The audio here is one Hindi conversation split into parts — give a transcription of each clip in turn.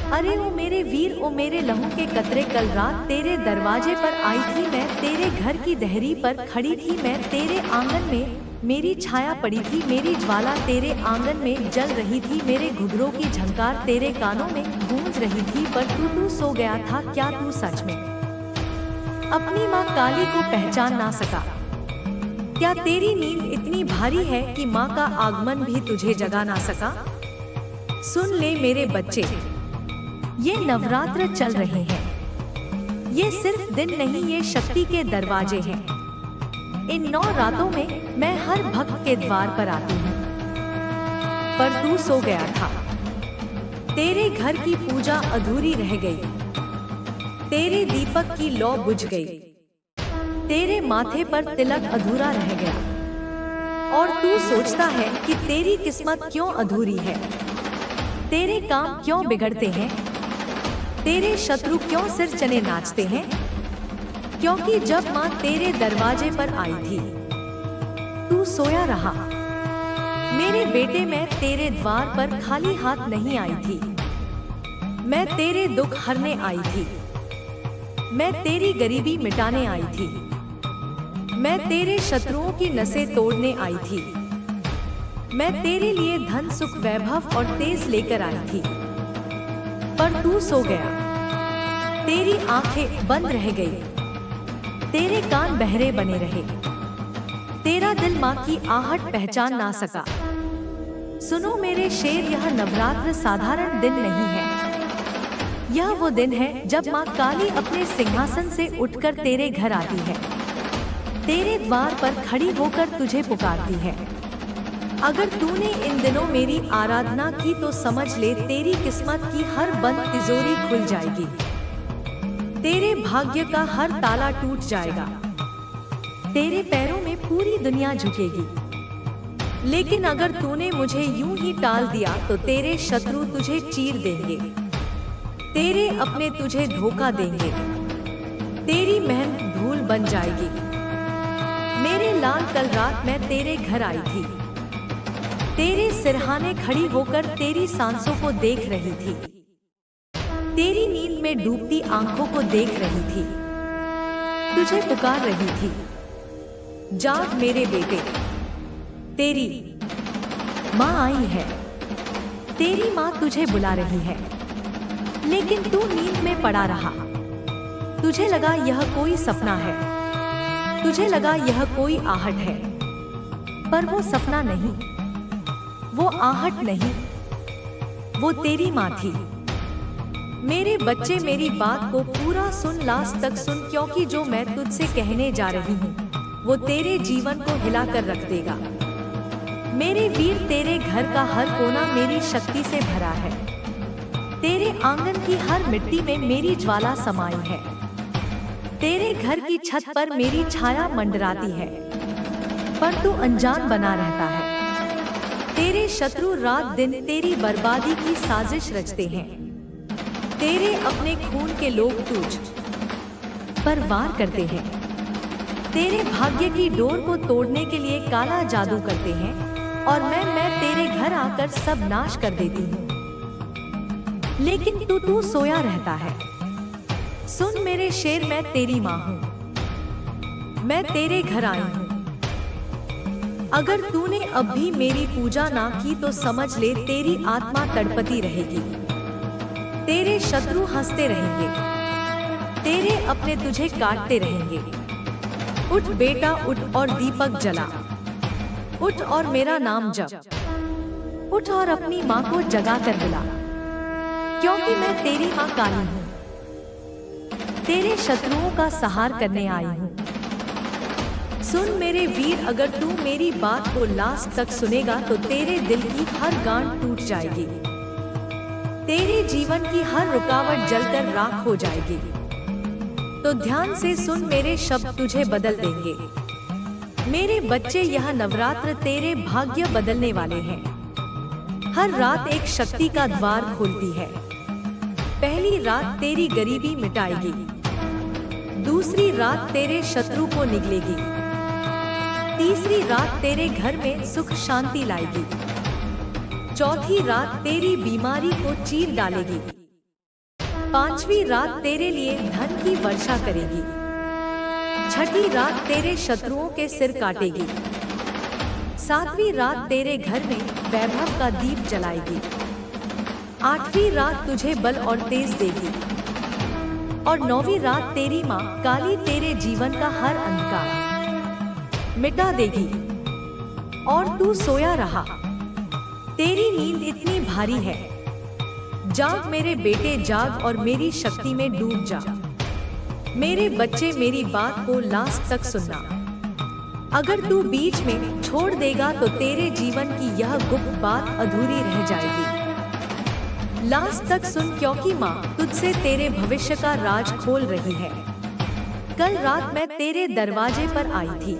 अरे ओ मेरे वीर, ओ मेरे लहू के कतरे, कल रात तेरे दरवाजे पर आई थी मैं, तेरे घर की देहरी पर खड़ी थी मैं, तेरे आंगन में मेरी छाया पड़ी थी, मेरी ज्वाला तेरे आंगन में जल रही थी, मेरे घुघरों की झंकार तेरे कानों में गूंज रही थी। पर तू सो गया था क्या? तू सच में अपनी माँ काली को पहचान ना सका क्या? तेरी नींद इतनी भारी है कि माँ का आगमन भी तुझे जगा ना सका? सुन ले मेरे बच्चे, ये नवरात्र चल रहे हैं, ये सिर्फ दिन नहीं, ये शक्ति के दरवाजे हैं। इन 9 रातों में मैं हर भक्त के द्वार पर आती हूँ। पर तू सो गया था, तेरे घर की पूजा अधूरी रह गई, तेरे दीपक की लौ बुझ गई, तेरे माथे पर तिलक अधूरा रह गया, और तू सोचता है कि तेरी किस्मत क्यों अधूरी है, तेरे काम क्यों बिगड़ते हैं, तेरे शत्रु क्यों सिर चने नाचते हैं? क्योंकि जब माँ तेरे दरवाजे पर आई थी, तू सोया रहा। मेरे बेटे, मैं तेरे द्वार पर खाली हाथ नहीं आई थी, मैं तेरे दुख हरने आई थी, मैं तेरी गरीबी मिटाने आई थी, मैं तेरे शत्रुओं की नसें तोड़ने आई थी, मैं तेरे लिए धन सुख वैभव और तेज लेकर आई थी। पर तू सो गया, तेरी आंखें बंद रह गई, तेरे कान बहरे बने रहे, तेरा दिल माँ की आहट पहचान ना सका। सुनो मेरे शेर, यह नवरात्र साधारण दिन नहीं है, यह वो दिन है जब माँ काली अपने सिंहासन से उठकर तेरे घर आती है, तेरे द्वार पर खड़ी होकर तुझे पुकारती है। अगर तूने इन दिनों मेरी आराधना की तो समझ ले, तेरी किस्मत की हर बंद तिजोरी खुल जाएगी, तेरे भाग्य का हर ताला टूट जाएगा, तेरे पैरों में पूरी दुनिया झुकेगी। लेकिन अगर तूने मुझे यूं ही टाल दिया तो तेरे शत्रु तुझे चीर देंगे, तेरे अपने तुझे धोखा देंगे, तेरी मेहनत धूल बन जाएगी। मेरे लाल, कल रात मैं तेरे घर आई थी, तेरे सिरहाने खड़ी होकर तेरी सांसों को देख रही थी, तेरी नींद में डूबती आंखों को देख रही थी, तुझे पुकार रही थी, जाग मेरे बेटे, तेरी माँ आई है, तेरी माँ तुझे बुला रही है। लेकिन तू नींद में पड़ा रहा, तुझे लगा यह कोई सपना है, तुझे लगा यह कोई आहट है, पर वो सपना नहीं, वो आहट नहीं, वो तेरी माँ थी। मेरे बच्चे, मेरी बात को पूरा सुन, लास्ट तक सुन, क्योंकि जो मैं तुझसे कहने जा रही हूँ वो तेरे जीवन को हिला कर रख देगा। मेरे वीर, तेरे घर का हर कोना मेरी शक्ति से भरा है, तेरे आंगन की हर मिट्टी में मेरी ज्वाला समाई है, तेरे घर की छत पर मेरी छाया मंडराती है, पर तू अनजान बना रहता है। तेरे शत्रु रात दिन तेरी बर्बादी की साजिश रचते हैं, तेरे अपने खून के लोग तुझ पर वार करते हैं, तेरे भाग्य की डोर को तोड़ने के लिए काला जादू करते हैं, और मैं तेरे घर आकर सब नाश कर देती हूँ। लेकिन तू सोया रहता है। सुन मेरे शेर, मैं तेरी माँ हूँ, मैं तेरे घर आई हूँ। अगर तूने अब भी मेरी पूजा ना की तो समझ ले, तेरी आत्मा तड़पती रहेगी, तेरे शत्रु हंसते रहेंगे, तेरे अपने तुझे काटते रहेंगे। उठ बेटा उठ और दीपक जला, उठ और मेरा नाम जप, उठ और अपनी माँ को जगा कर बुला, क्योंकि मैं तेरी माँ काली हूँ, तेरे शत्रुओं का संहार करने आई हूँ। सुन मेरे वीर, अगर तू मेरी बात को लास्ट तक सुनेगा तो तेरे दिल की हर गांठ टूट जाएगी, तेरे जीवन की हर रुकावट जलकर राख हो जाएगी। तो ध्यान से सुन, मेरे शब्द तुझे बदल देंगे। मेरे बच्चे, यह नवरात्र तेरे भाग्य बदलने वाले हैं। हर रात एक शक्ति का द्वार खोलती है। पहली रात तेरी गरीबी मिटाएगी, दूसरी रात तेरे शत्रु को निगलेगी, तीसरी रात तेरे घर में सुख शांति लाएगी, चौथी रात तेरी बीमारी को चीर डालेगी। 5वीं रात तेरे लिए धन की वर्षा करेगी। 6ठी रात तेरे शत्रुओं के सिर काटेगी। 7वीं रात तेरे घर में वैभव का दीप जलाएगी। 8वीं रात तुझे बल और तेज देगी। और 9वीं रात तेरी माँ काली तेरे जीवन का हर अंधकार मिटा देगी और तू सोया रहा। तेरी नींद इतनी भारी है, जाग मेरे बेटे जाग और मेरी शक्ति में डूब जा। मेरे बच्चे मेरी बात को लास्ट तक सुनना। अगर तू बीच में छोड़ देगा तो तेरे जीवन की यह गुप्त बात अधूरी रह जाएगी। लास्ट तक सुन, क्योंकि माँ तुझसे तेरे भविष्य का राज खोल रही है। कल रात मैं तेरे दरवाजे पर आई थी,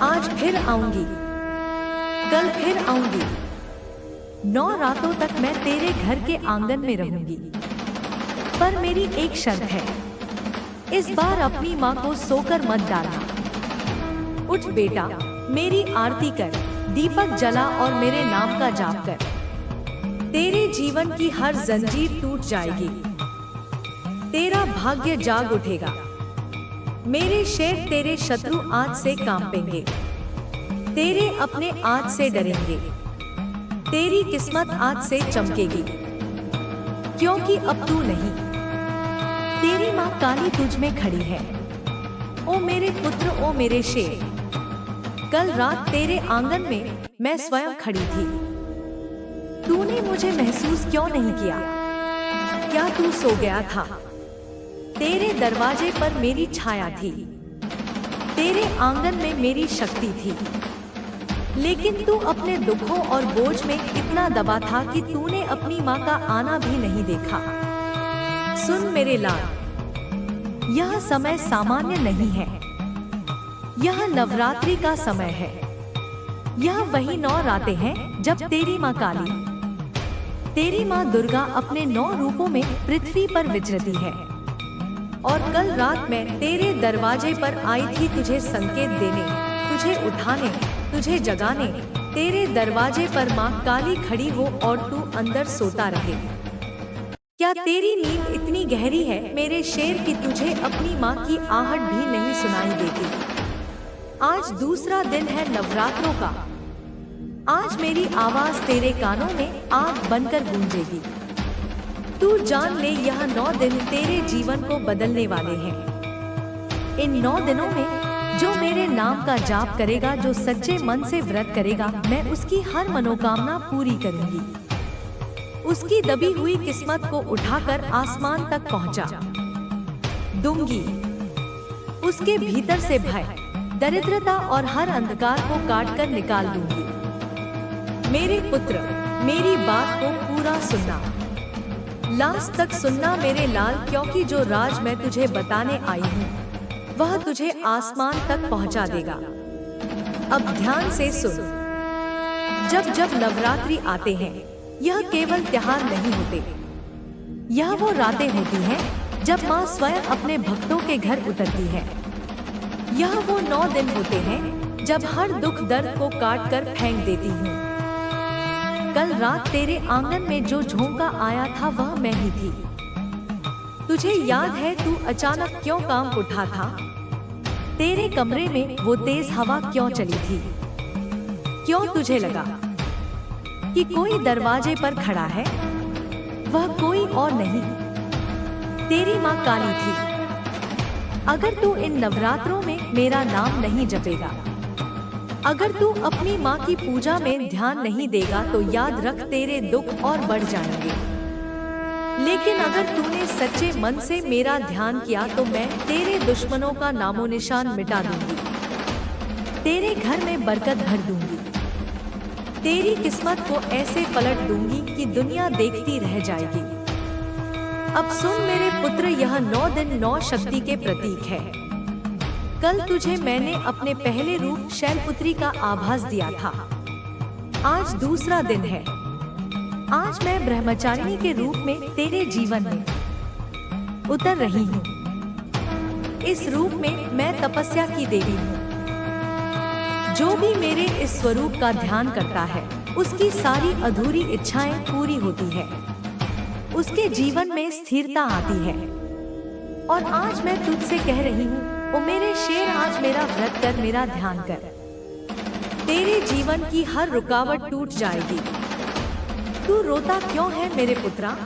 आज फिर आऊंगी, कल फिर आऊंगी। 9 रातों तक मैं तेरे घर के आंगन में रहूंगी, पर मेरी एक शर्त है, इस बार अपनी माँ को सोकर मत डालना। उठ बेटा, मेरी आरती कर, दीपक जला और मेरे नाम का जाप कर। तेरे जीवन की हर जंजीर टूट जाएगी, तेरा भाग्य जाग उठेगा। मेरे शेर तेरे शत्रु आज से कांपेंगे, तेरे अपने आज से डरेंगे। तेरी किस्मत आज से चमकेगी, क्योंकि अब तू नहीं, तेरी माँ काली तुझ में खड़ी है। ओ मेरे पुत्र, ओ मेरे शेर, कल रात तेरे आंगन में मैं स्वयं खड़ी थी। तूने मुझे महसूस क्यों नहीं किया? क्या तू सो गया था? तेरे दरवाजे पर मेरी छाया थी, तेरे आंगन में मेरी शक्ति थी, लेकिन तू अपने दुखों और बोझ में इतना दबा था कि तूने अपनी माँ का आना भी नहीं देखा। सुन मेरे लाल, यह समय सामान्य नहीं है, यह नवरात्रि का समय है। यह वही 9 रातें हैं जब तेरी माँ काली, तेरी माँ दुर्गा अपने 9 रूपों में पृथ्वी पर विचरती है। और कल रात मैं तेरे दरवाजे पर आई थी तुझे संकेत देने, तुझे उठाने, तुझे जगाने। तेरे दरवाजे पर माँ काली खड़ी हो और तू अंदर सोता रहे। क्या तेरी नींद इतनी गहरी है मेरे शेर कि तुझे अपनी माँ की आहट भी नहीं सुनाई देती? आज दूसरा दिन है नवरात्रों का। आज मेरी आवाज तेरे कानों में आग बनकर गूंजेगी। तू जान ले, यह 9 दिन तेरे जीवन को बदलने वाले हैं। इन 9 दिनों में जो मेरे नाम का जाप करेगा, जो सच्चे मन से व्रत करेगा, मैं उसकी हर मनोकामना पूरी करूंगी। उसकी दबी हुई किस्मत को उठाकर आसमान तक पहुंचा दूंगी। उसके भीतर से भय, दरिद्रता और हर अंधकार को काटकर निकाल दूंगी। मेरे पुत्र, मेरी बात को पूरा सुनना, लास्ट तक सुनना मेरे लाल, क्योंकि जो राज मैं तुझे बताने आई हूँ वह तुझे आसमान तक पहुँचा देगा। अब ध्यान से सुन। जब जब नवरात्रि आते हैं, यह केवल त्योहार नहीं होते, यह वो रातें होती हैं जब माँ स्वयं अपने भक्तों के घर उतरती है। यह वो 9 दिन होते हैं जब हर दुख दर्द को काट कर फेंक देती हूँ। कल रात तेरे आंगन में जो झोंका आया था वह मैं ही थी। तुझे याद है तू अचानक क्यों कांप उठा था? तेरे कमरे में वो तेज हवा क्यों चली थी? क्यों तुझे लगा कि कोई दरवाजे पर खड़ा है? वह कोई और नहीं, तेरी माँ काली थी। अगर तू इन नवरात्रों में मेरा नाम नहीं जपेगा, अगर तू अपनी माँ की पूजा में ध्यान नहीं देगा, तो याद रख तेरे दुख और बढ़ जाएंगे। लेकिन अगर तूने सच्चे मन से मेरा ध्यान किया तो मैं तेरे दुश्मनों का नामो निशान मिटा दूंगी, तेरे घर में बरकत भर दूंगी, तेरी किस्मत को ऐसे पलट दूंगी कि दुनिया देखती रह जाएगी। अब सुन मेरे पुत्र, यह 9 दिन 9 शक्ति के प्रतीक है। कल तुझे मैंने अपने पहले रूप शैलपुत्री का आभास दिया था। आज दूसरा दिन है। आज मैं ब्रह्मचारिणी के रूप में तेरे जीवन में उतर रही हूँ। इस रूप में मैं तपस्या की देवी हूँ। जो भी मेरे इस स्वरूप का ध्यान करता है उसकी सारी अधूरी इच्छाएं पूरी होती है। उसके जीवन में स्थिरता आती है। और आज मैं तुझसे कह रही हूँ, ओ मेरे शेर, आज मेरा व्रत कर, मेरा ध्यान कर। तेरे जीवन की हर रुकावट टूट जाएगी। तू रोता क्यों है मेरे पुत्रा?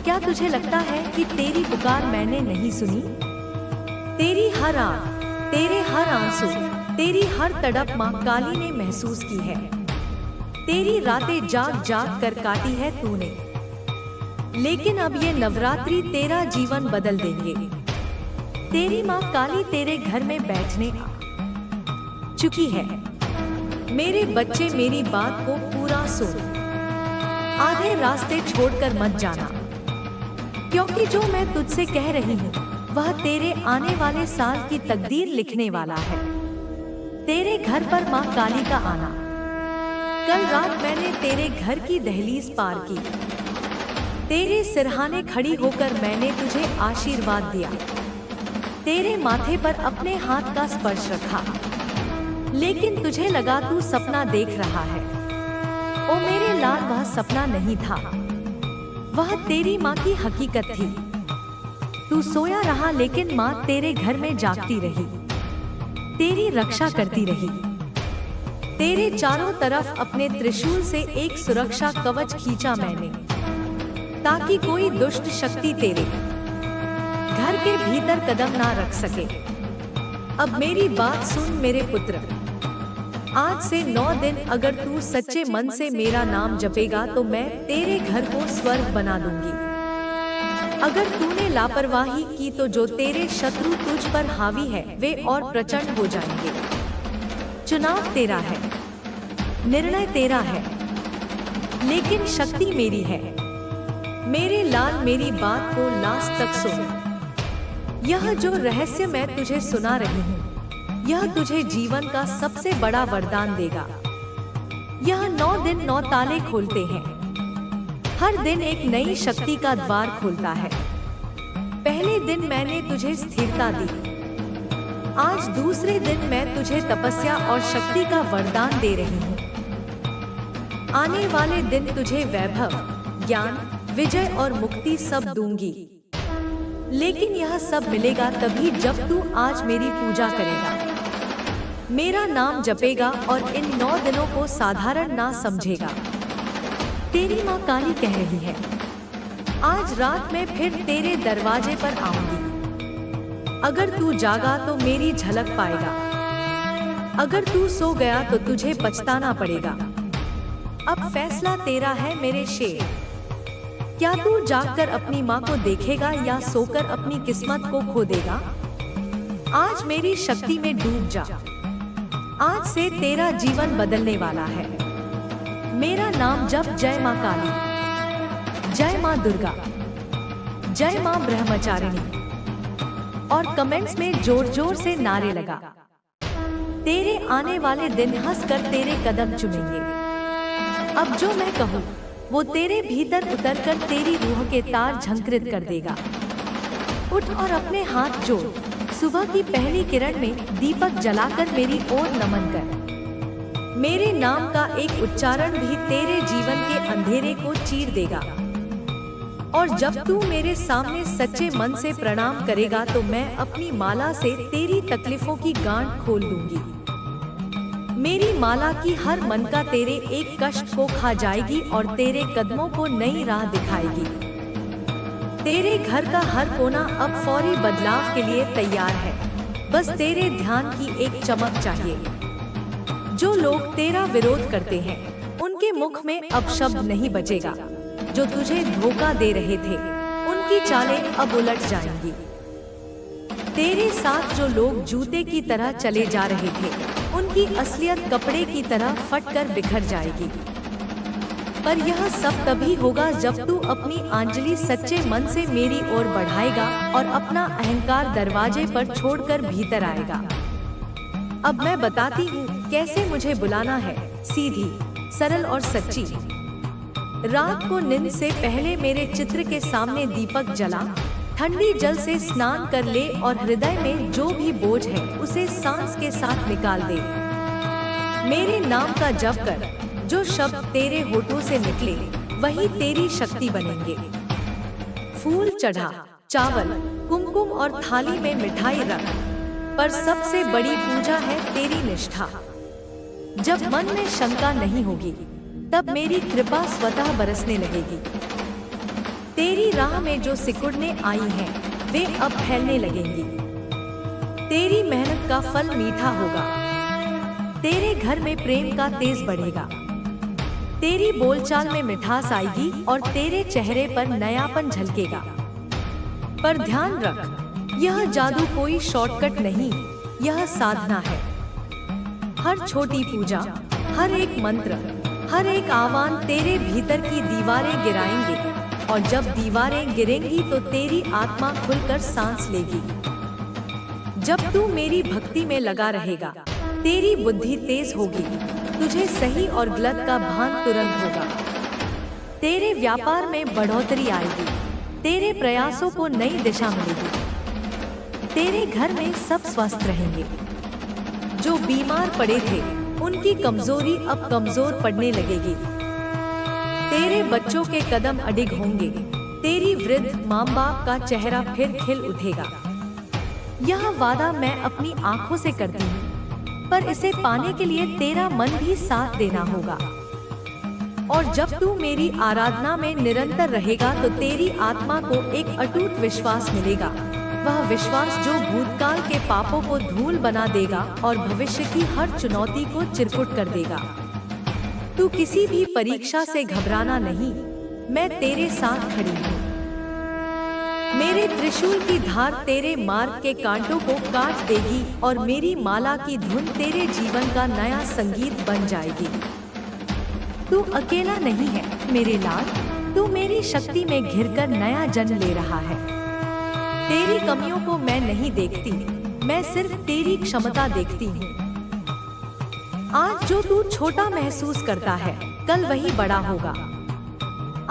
क्या तुझे लगता है कि तेरी पुकार मैंने नहीं सुनी? तेरी हर आग, तेरे हर आंसू, तेरी हर तड़प माँ काली ने महसूस की है। तेरी रातें जाग जाग कर काटी है तूने। लेकिन अब ये नवरात्रि तेरा जीवन बदल देंगे। तेरी माँ काली तेरे घर में बैठने आ चुकी है। मेरे बच्चे, मेरी बात को पूरा सुन। आधे रास्ते छोड़कर मत जाना, क्योंकि जो मैं तुझसे कह रही हूँ वह तेरे आने वाले साल की तकदीर लिखने वाला है। तेरे घर पर माँ काली का आना। कल रात मैंने तेरे घर की दहलीज पार की। तेरे सिरहाने खड़ी होकर मैंने तुझे आशीर्वाद दिया। तेरे माथे पर अपने हाथ का स्पर्श रखा। लेकिन तुझे लगा तू सपना देख रहा है। ओ मेरे लाल, वह सपना नहीं था, वह तेरी माँ की हकीकत थी। तू सोया रहा, लेकिन माँ तेरे घर में जागती रही, तेरी रक्षा करती रही। तेरे चारों तरफ अपने त्रिशूल से एक सुरक्षा कवच खींचा मैंने, ताकि कोई दुष्ट शक्ति तेरे घर के भीतर कदम ना रख सके। अब मेरी बात सुन मेरे पुत्र। आज से 9 दिन अगर तू सच्चे मन से मेरा नाम जपेगा तो मैं तेरे घर को स्वर्ग बना दूंगी। अगर तूने लापरवाही की तो जो तेरे शत्रु तुझ पर हावी है वे और प्रचंड हो जाएंगे। चुनाव तेरा है, निर्णय तेरा है, लेकिन शक्ति मेरी है। मेरे लाल, मेरी बात को लास्ट तक सुन। यह जो रहस्य मैं तुझे सुना रही हूँ, यह तुझे जीवन का सबसे बड़ा वरदान देगा। यह 9 दिन 9 ताले खोलते हैं। हर दिन एक नई शक्ति का द्वार खोलता है। पहले दिन मैंने तुझे स्थिरता दी। आज दूसरे दिन मैं तुझे तपस्या और शक्ति का वरदान दे रही हूँ। आने वाले दिन तुझे वैभव, ज्ञान, विजय और मुक्ति सब दूंगी। लेकिन यह सब मिलेगा तभी जब तू आज मेरी पूजा करेगा, मेरा नाम जपेगा और इन 9 दिनों को साधारण ना समझेगा। तेरी माँ काली कह रही है, आज रात मैं फिर तेरे दरवाजे पर आऊंगी। अगर तू जागा तो मेरी झलक पाएगा। अगर तू सो गया तो तुझे पछताना पड़ेगा। अब फैसला तेरा है मेरे शेर। क्या तू जागकर अपनी माँ को देखेगा या सोकर अपनी किस्मत को खो देगा? आज मेरी शक्ति में डूब जा। आज से तेरा जीवन बदलने वाला है। मेरा नाम जप, जय माँ काली, जय माँ दुर्गा, जय माँ ब्रह्मचारिणी, और कमेंट्स में जोर जोर से नारे लगा। तेरे आने वाले दिन हंसकर तेरे कदम चुमेंगे। अब जो मैं कहूँ वो तेरे भीतर उतरकर तेरी रूह के तार झंकृत कर देगा। उठ और अपने हाथ जोड़। सुबह की पहली किरण में दीपक जलाकर मेरी ओर नमन कर। मेरे नाम का एक उच्चारण भी तेरे जीवन के अंधेरे को चीर देगा। और जब तू मेरे सामने सच्चे मन से प्रणाम करेगा तो मैं अपनी माला से तेरी तकलीफों की गांठ खोल दूंगी। मेरी माला की हर मनका तेरे एक कष्ट को खा जाएगी और तेरे कदमों को नई राह दिखाएगी। तेरे घर का हर कोना अब फौरी बदलाव के लिए तैयार है। बस तेरे ध्यान की एक चमक चाहिए। जो लोग तेरा विरोध करते हैं उनके मुख में अब शब्द नहीं बचेगा। जो तुझे धोखा दे रहे थे उनकी चालें अब उलट जाएंगी। तेरे साथ जो लोग जूते की तरह चले जा रहे थे उनकी असलियत कपड़े की तरह फटकर बिखर जाएगी। पर यह सब तभी होगा जब तू अपनी अंजलि सच्चे मन से मेरी ओर बढ़ाएगा और अपना अहंकार दरवाजे पर छोड़कर भीतर आएगा। अब मैं बताती हूँ कैसे मुझे बुलाना है। सीधी, सरल और सच्ची। रात को नींद से पहले मेरे चित्र के सामने दीपक जला, ठंडी जल से स्नान कर ले और हृदय में जो भी बोझ है उसे सांस के साथ निकाल दे। मेरे नाम का जप कर। जो शब्द तेरे होठों से निकले वही तेरी शक्ति बनेंगे। फूल चढ़ा, चावल, कुमकुम और थाली में मिठाई रख, पर सबसे बड़ी पूजा है तेरी निष्ठा। जब मन में शंका नहीं होगी, तब मेरी कृपा स्वतः बरसने लगेगी। तेरी राह में जो सिकुड़ने आई हैं, वे अब फैलने लगेंगी। तेरी मेहनत का फल मीठा होगा। तेरे घर में प्रेम का तेज बढ़ेगा। तेरी बोलचाल में मिठास आएगी और तेरे चेहरे पर नयापन झलकेगा। पर ध्यान रख, यह जादू कोई शॉर्टकट नहीं, यह साधना है। हर छोटी पूजा, हर एक मंत्र, हर एक आह्वान तेरे भीतर की दीवारें गिराएंगे, और जब दीवारें गिरेंगी तो तेरी आत्मा खुलकर सांस लेगी। जब तू मेरी भक्ति में लगा रहेगा, तेरी बुद्धि तेज होगी, तुझे सही और गलत का भान तुरंत होगा। तेरे व्यापार में बढ़ोतरी आएगी, तेरे प्रयासों को नई दिशा मिलेगी। तेरे घर में सब स्वस्थ रहेंगे। जो बीमार पड़े थे, उनकी कमजोरी अब कमजोर पड़ने लगेगी। तेरे बच्चों के कदम अडिग होंगे। तेरी वृद्ध माँ बाप का चेहरा फिर खिल उठेगा। यह वादा मैं अपनी आंखों से करती हूँ, पर इसे पाने के लिए तेरा मन भी साथ देना होगा। और जब तू मेरी आराधना में निरंतर रहेगा तो तेरी आत्मा को एक अटूट विश्वास मिलेगा। वह विश्वास जो भूतकाल के पापों को धूल बना देगा और भविष्य की हर चुनौती को चिरकुट कर देगा। तू किसी भी परीक्षा से घबराना नहीं, मैं तेरे साथ खड़ी हूँ। मेरे त्रिशूल की धार तेरे मार्ग के कांटों को काट देगी और मेरी माला की धुन तेरे जीवन का नया संगीत बन जाएगी। तू अकेला नहीं है मेरे लाल, तू मेरी शक्ति में घिरकर नया जन्म ले रहा है। तेरी कमियों को मैं नहीं देखती, मैं सिर्फ तेरी क्षमता देखती हूँ। आज जो तू छोटा महसूस करता है, कल वही बड़ा होगा।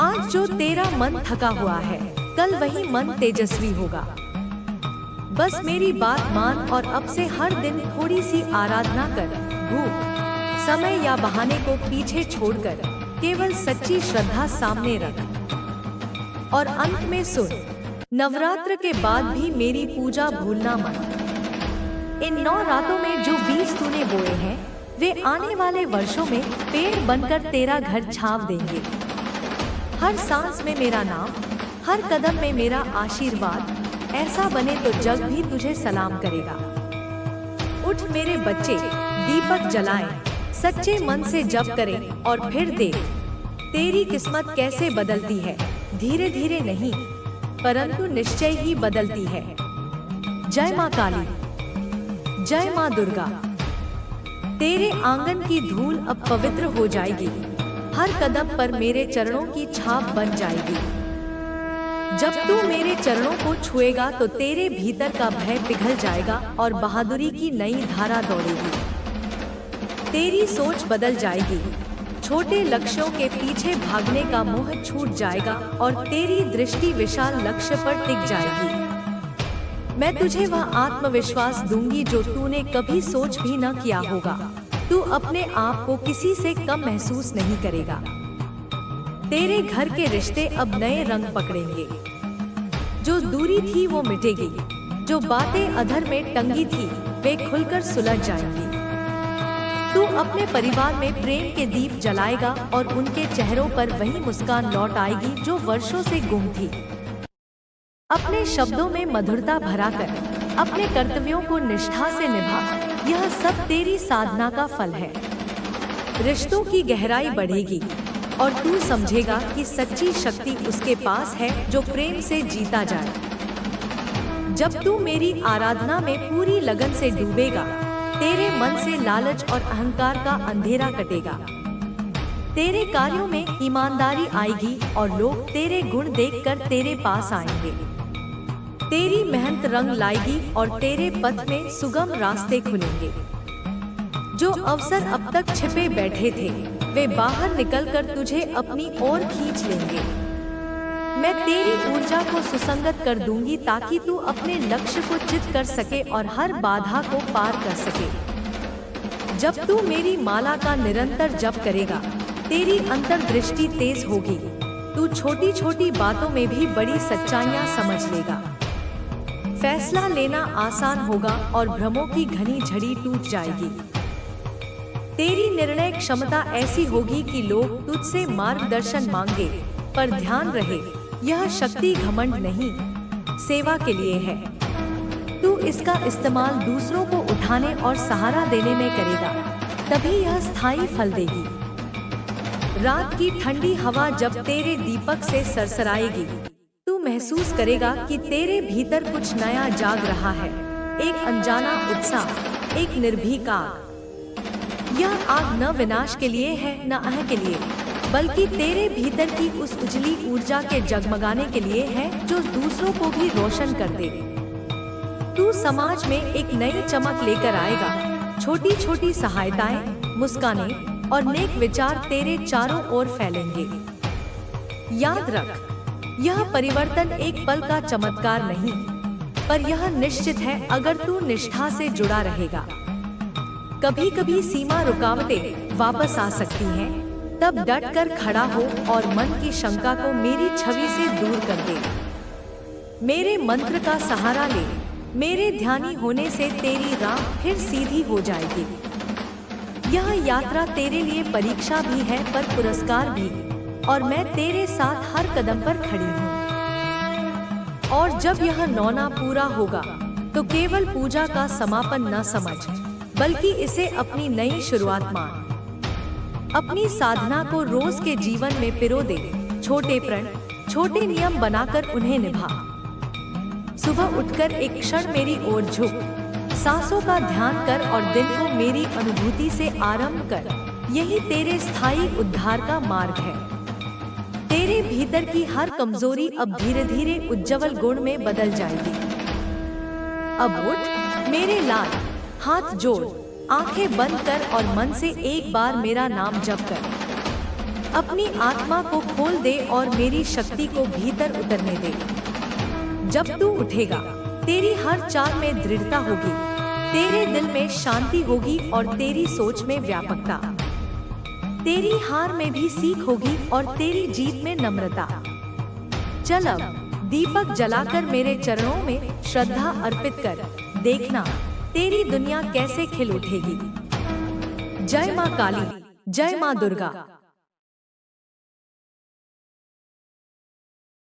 आज जो तेरा मन थका हुआ है, कल वही मन तेजस्वी होगा। बस मेरी बात मान और अब से हर दिन थोड़ी सी आराधना कर। भूख, समय या बहाने को पीछे छोड़कर केवल सच्ची श्रद्धा सामने रख। और अंत में सुन, नवरात्र के बाद भी मेरी पूजा भूलना मत। इन 9 रातों में जो बीज तूने बोए हैं, वे आने वाले वर्षों में पेड़ बनकर तेरा घर छाव देंगे। हर सांस में मेरा नाम, हर कदम में मेरा आशीर्वाद ऐसा बने तो जग भी तुझे सलाम करेगा। उठ मेरे बच्चे, दीपक जलाएं, सच्चे मन से जप करें और फिर देख तेरी किस्मत कैसे बदलती है। धीरे धीरे नहीं, परंतु निश्चय ही बदलती है। जय माँ काली, जय माँ दुर्गा। तेरे आंगन की धूल अब पवित्र हो जाएगी। हर कदम पर मेरे चरणों की छाप बन जाएगी। जब तू मेरे चरणों को छुएगा तो तेरे भीतर का भय पिघल जाएगा और बहादुरी की नई धारा दौड़ेगी। तेरी सोच बदल जाएगी। छोटे लक्ष्यों के पीछे भागने का मोह छूट जाएगा और तेरी दृष्टि विशाल लक्ष्य पर टिक जाएगी। मैं तुझे वह आत्मविश्वास दूंगी जो तूने कभी सोच भी न किया होगा। तू अपने आप को किसी से कम महसूस नहीं करेगा। तेरे घर के रिश्ते अब नए रंग पकड़ेंगे। जो दूरी थी वो मिटेगी। जो बातें अधर में टंगी थी वे खुलकर सुलझ जाएंगी। तू अपने परिवार में प्रेम के दीप जलाएगा और उनके चेहरों पर वही मुस्कान लौट आएगी जो वर्षों से गुम थी। अपने शब्दों में मधुरता भराकर अपने कर्तव्यों को निष्ठा से निभा। यह सब तेरी साधना का फल है। रिश्तों की गहराई बढ़ेगी और तू समझेगा कि सच्ची शक्ति उसके पास है जो प्रेम से जीता जाए। जब तू मेरी आराधना में पूरी लगन से डूबेगा, तेरे मन से लालच और अहंकार का अंधेरा कटेगा। तेरे कार्यों में ईमानदारी आएगी और लोग तेरे गुण देखकर तेरे पास आएंगे। तेरी मेहनत रंग लाएगी और तेरे पथ में सुगम रास्ते खुलेंगे। जो अवसर अब तक छिपे बैठे थे वे बाहर निकलकर तुझे अपनी ओर खींच लेंगे। मैं तेरी ऊर्जा को सुसंगत कर दूंगी ताकि तू अपने लक्ष्य को चित कर सके और हर बाधा को पार कर सके। जब तू मेरी माला का निरंतर जप करेगा, तेरी अंतर्दृष्टि तेज होगी, तू छोटी छोटी बातों में भी बड़ी सच्चाइयां समझ लेगा। फैसला लेना आसान होगा और भ्रमों की घनी झड़ी टूट जाएगी। तेरी निर्णय क्षमता ऐसी होगी कि लोग तुझसे मार्गदर्शन मांगे, पर ध्यान रहे, यह शक्ति घमंड नहीं, सेवा के लिए है। तू इसका इस्तेमाल दूसरों को उठाने और सहारा देने में करेगा, तभी यह स्थायी फल देगी। रात की ठंडी हवा जब तेरे दीपक से सरसराएगी, तू महसूस करेगा कि तेरे भीतर कुछ नया जाग रहा है, एक अनजाना उत्साह, एक निर्भीक आग। यह आग न विनाश के लिए है न अह के लिए, बल्कि तेरे भीतर की उस उजली ऊर्जा के जगमगाने के लिए है जो दूसरों को भी रोशन कर दे। तू समाज में एक नई चमक लेकर आएगा। छोटी छोटी सहायताएं, मुस्कानें और नेक विचार तेरे चारों ओर फैलेंगे। याद रख, यह परिवर्तन एक पल का चमत्कार नहीं, पर यह निश्चित है अगर तू निष्ठा से जुड़ा रहेगा। कभी कभी सीमा रुकावटें वापस आ सकती हैं, तब डट कर खड़ा हो और मन की शंका को मेरी छवि से दूर कर दे। मेरे मंत्र का सहारा ले, मेरे ध्यानी होने से तेरी राह फिर सीधी हो जाएगी। यह यात्रा तेरे लिए परीक्षा भी है पर पुरस्कार भी, और मैं तेरे साथ हर कदम पर खड़ी हूँ। और जब यह नौना पूरा होगा तो केवल पूजा का समापन न समझ, बल्कि इसे अपनी नई शुरुआत मान। अपनी साधना को रोज के जीवन में पिरो दे, छोटे प्रण, छोटे नियम बनाकर उन्हें निभा। सुबह उठकर एक क्षण मेरी ओर झुक, सांसों का ध्यान कर और दिन को मेरी अनुभूति से आरंभ कर। यही तेरे स्थायी उद्धार का मार्ग है। तेरे भीतर की हर कमजोरी अब धीरे धीरे उज्जवल गुण में बदल जाएगी। अब उठ मेरे लाल, हाथ जोड़, आंखें बंद कर और मन से एक बार मेरा नाम जप कर। अपनी आत्मा को खोल दे और मेरी शक्ति को भीतर उतरने दे। जब तू उठेगा, तेरी हर चाल में दृढ़ता होगी, तेरे दिल में शांति होगी और तेरी सोच में व्यापकता। तेरी हार में भी सीख होगी और तेरी जीत में नम्रता। चल अब दीपक जलाकर मेरे चरणों में श्रद्धा अर्पित कर, देखना तेरी दुनिया कैसे खिल उठेगी। जय मां काली, जय मां दुर्गा।